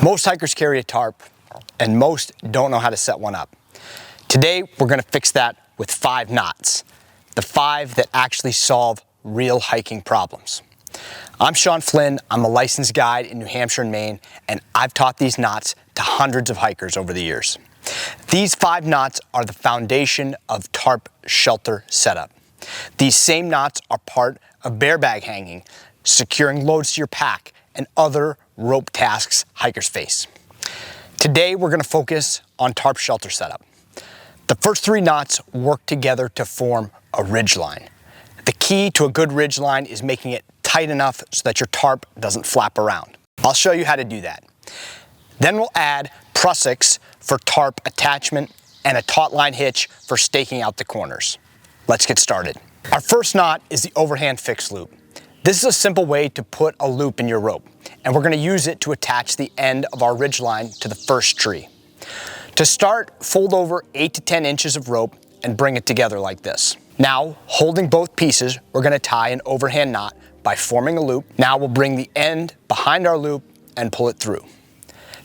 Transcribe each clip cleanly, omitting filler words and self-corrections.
Most hikers carry a tarp, and most don't know how to set one up. Today, we're gonna fix that with 5 knots. The 5 that actually solve real hiking problems. I'm Sean Flynn, I'm a licensed guide in New Hampshire and Maine, and I've taught these knots to hundreds of hikers over the years. These 5 knots are the foundation of tarp shelter setup. These same knots are part of bear bag hanging, securing loads to your pack, and other rope tasks hikers face. Today, we're gonna focus on tarp shelter setup. The first 3 knots work together to form a ridge line. The key to a good ridge line is making it tight enough so that your tarp doesn't flap around. I'll show you how to do that. Then we'll add Prussiks for tarp attachment and a taut line hitch for staking out the corners. Let's get started. Our first knot is the Overhand Fixed Loop. This is a simple way to put a loop in your rope, and we're gonna use it to attach the end of our ridge line to the first tree. To start, fold over 8 to 10 inches of rope and bring it together like this. Now, holding both pieces, we're gonna tie an overhand knot by forming a loop. Now we'll bring the end behind our loop and pull it through.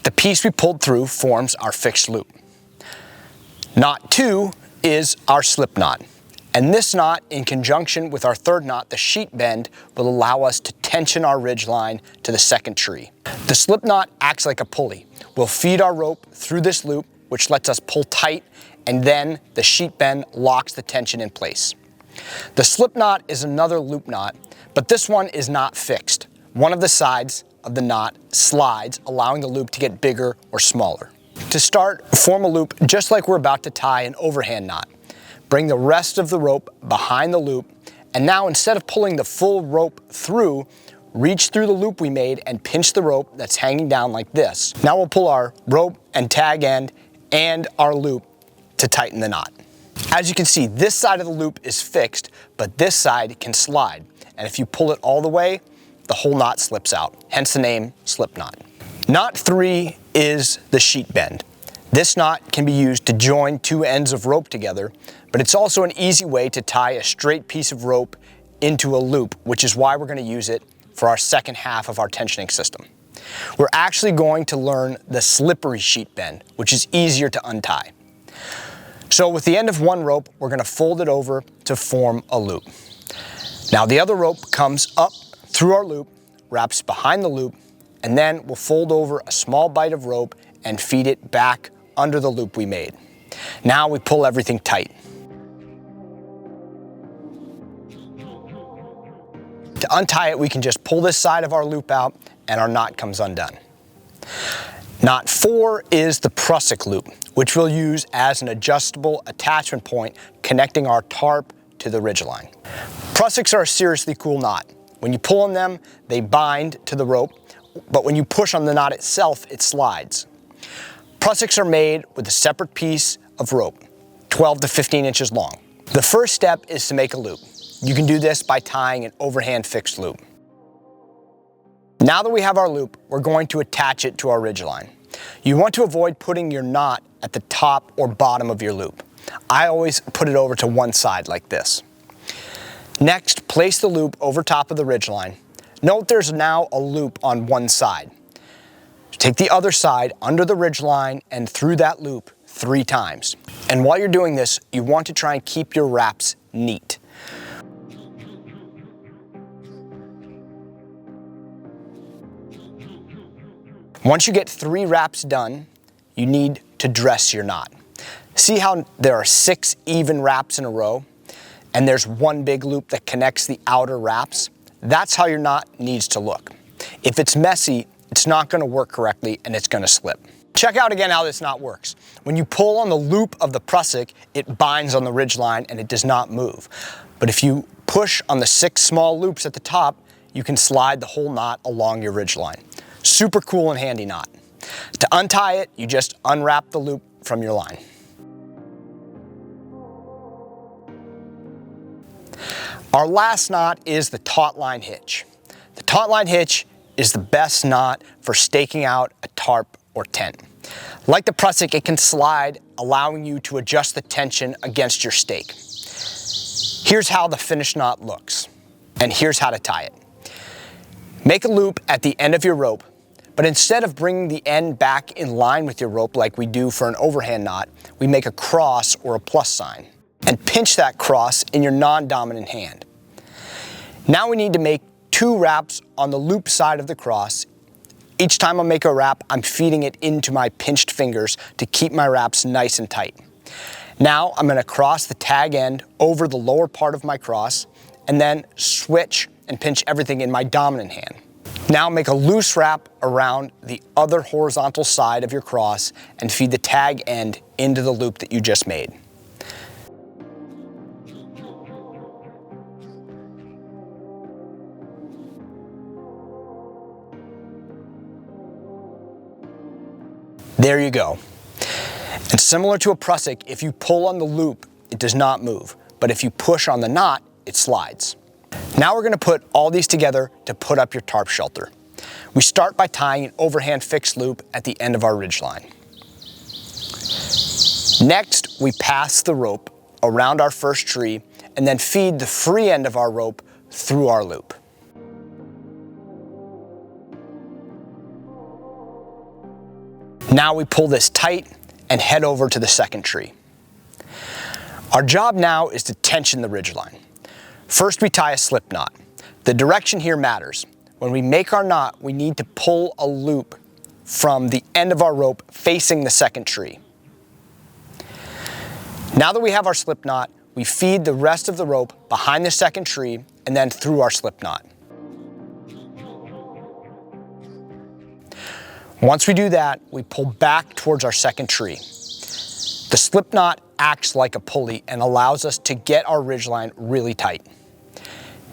The piece we pulled through forms our fixed loop. Knot 2 is our slip knot. And this knot, in conjunction with our third knot, the sheet bend, will allow us to tension our ridge line to the second tree. The slip knot acts like a pulley. We'll feed our rope through this loop, which lets us pull tight, and then the sheet bend locks the tension in place. The slip knot is another loop knot, but this one is not fixed. One of the sides of the knot slides, allowing the loop to get bigger or smaller. To start, form a loop just like we're about to tie an overhand knot. Bring the rest of the rope behind the loop, and now instead of pulling the full rope through, reach through the loop we made and pinch the rope that's hanging down like this. Now we'll pull our rope and tag end and our loop to tighten the knot. As you can see, this side of the loop is fixed, but this side can slide. And if you pull it all the way, the whole knot slips out, hence the name slip knot. Knot 3 is the sheet bend. This knot can be used to join 2 ends of rope together, but it's also an easy way to tie a straight piece of rope into a loop, which is why we're going to use it for our second half of our tensioning system. We're actually going to learn the slippery sheet bend, which is easier to untie. So with the end of one rope, we're going to fold it over to form a loop. Now the other rope comes up through our loop, wraps behind the loop, and then we'll fold over a small bite of rope and feed it back under the loop we made. Now we pull everything tight. To untie it, we can just pull this side of our loop out and our knot comes undone. Knot 4 is the Prussik Loop, which we'll use as an adjustable attachment point connecting our tarp to the ridgeline. Prussiks are a seriously cool knot. When you pull on them, they bind to the rope, but when you push on the knot itself, it slides. Prussiks are made with a separate piece of rope, 12 to 15 inches long. The first step is to make a loop. You can do this by tying an overhand fixed loop. Now that we have our loop, we're going to attach it to our ridge line. You want to avoid putting your knot at the top or bottom of your loop. I always put it over to one side like this. Next, place the loop over top of the ridge line. Note there's now a loop on one side. Take the other side under the ridge line and through that loop 3 times. And while you're doing this, you want to try and keep your wraps neat. Once you get 3 wraps done, you need to dress your knot. See how there are 6 even wraps in a row, and there's one big loop that connects the outer wraps? That's how your knot needs to look. If it's messy, it's not going to work correctly and it's going to slip. Check out again how this knot works. When you pull on the loop of the Prussik, it binds on the ridge line and it does not move. But if you push on the 6 small loops at the top, you can slide the whole knot along your ridge line. Super cool and handy knot. To untie it, you just unwrap the loop from your line. Our last knot is the Taut Line Hitch. The Taut Line Hitch is the best knot for staking out a tarp or tent. Like the Prussik, it can slide, allowing you to adjust the tension against your stake. Here's how the finished knot looks, and here's how to tie it. Make a loop at the end of your rope, But instead of bringing the end back in line with your rope like we do for an overhand knot, we make a cross or a plus sign and pinch that cross in your non-dominant hand. Now we need to make 2 wraps on the loop side of the cross. Each time I make a wrap, I'm feeding it into my pinched fingers to keep my wraps nice and tight. Now I'm going to cross the tag end over the lower part of my cross and then switch and pinch everything in my dominant hand. Now make a loose wrap around the other horizontal side of your cross and feed the tag end into the loop that you just made. There you go. And similar to a Prussik, if you pull on the loop, it does not move. But if you push on the knot, it slides. Now we're going to put all these together to put up your tarp shelter. We start by tying an overhand fixed loop at the end of our ridgeline. Next, we pass the rope around our first tree and then feed the free end of our rope through our loop. Now we pull this tight and head over to the second tree. Our job now is to tension the ridgeline. First, we tie a slip knot. The direction here matters. When we make our knot, we need to pull a loop from the end of our rope facing the second tree. Now that we have our slip knot, we feed the rest of the rope behind the second tree and then through our slip knot. Once we do that, we pull back towards our second tree. The slip knot acts like a pulley and allows us to get our ridgeline really tight.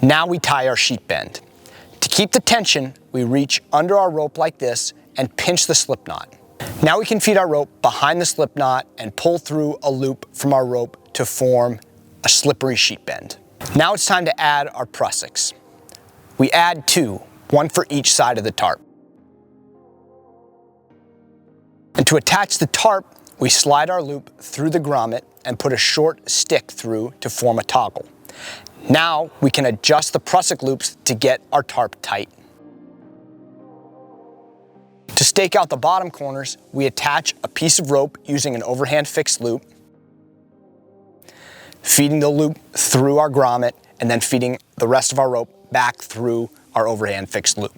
Now we tie our sheet bend. To keep the tension, we reach under our rope like this and pinch the slip knot. Now we can feed our rope behind the slip knot and pull through a loop from our rope to form a slippery sheet bend. Now it's time to add our Prussiks. We add 2, 1 for each side of the tarp. And to attach the tarp, we slide our loop through the grommet and put a short stick through to form a toggle. Now we can adjust the Prussik loops to get our tarp tight. To stake out the bottom corners, we attach a piece of rope using an overhand fixed loop, feeding the loop through our grommet and then feeding the rest of our rope back through our overhand fixed loop.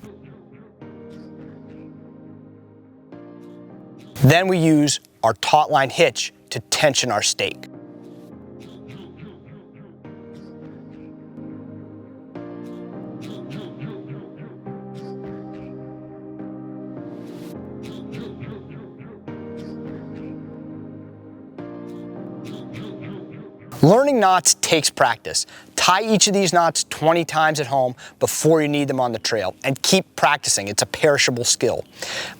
Then we use our Taut Line Hitch to tension our stake. Learning knots takes practice. Tie each of these knots 20 times at home before you need them on the trail, and keep practicing. It's a perishable skill.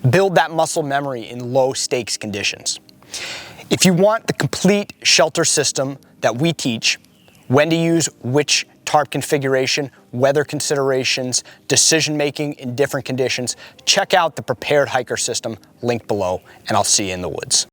Build that muscle memory in low stakes conditions. If you want the complete shelter system that we teach, when to use which tarp configuration, weather considerations, decision making in different conditions, check out the Prepared Hiker system linked below, and I'll see you in the woods.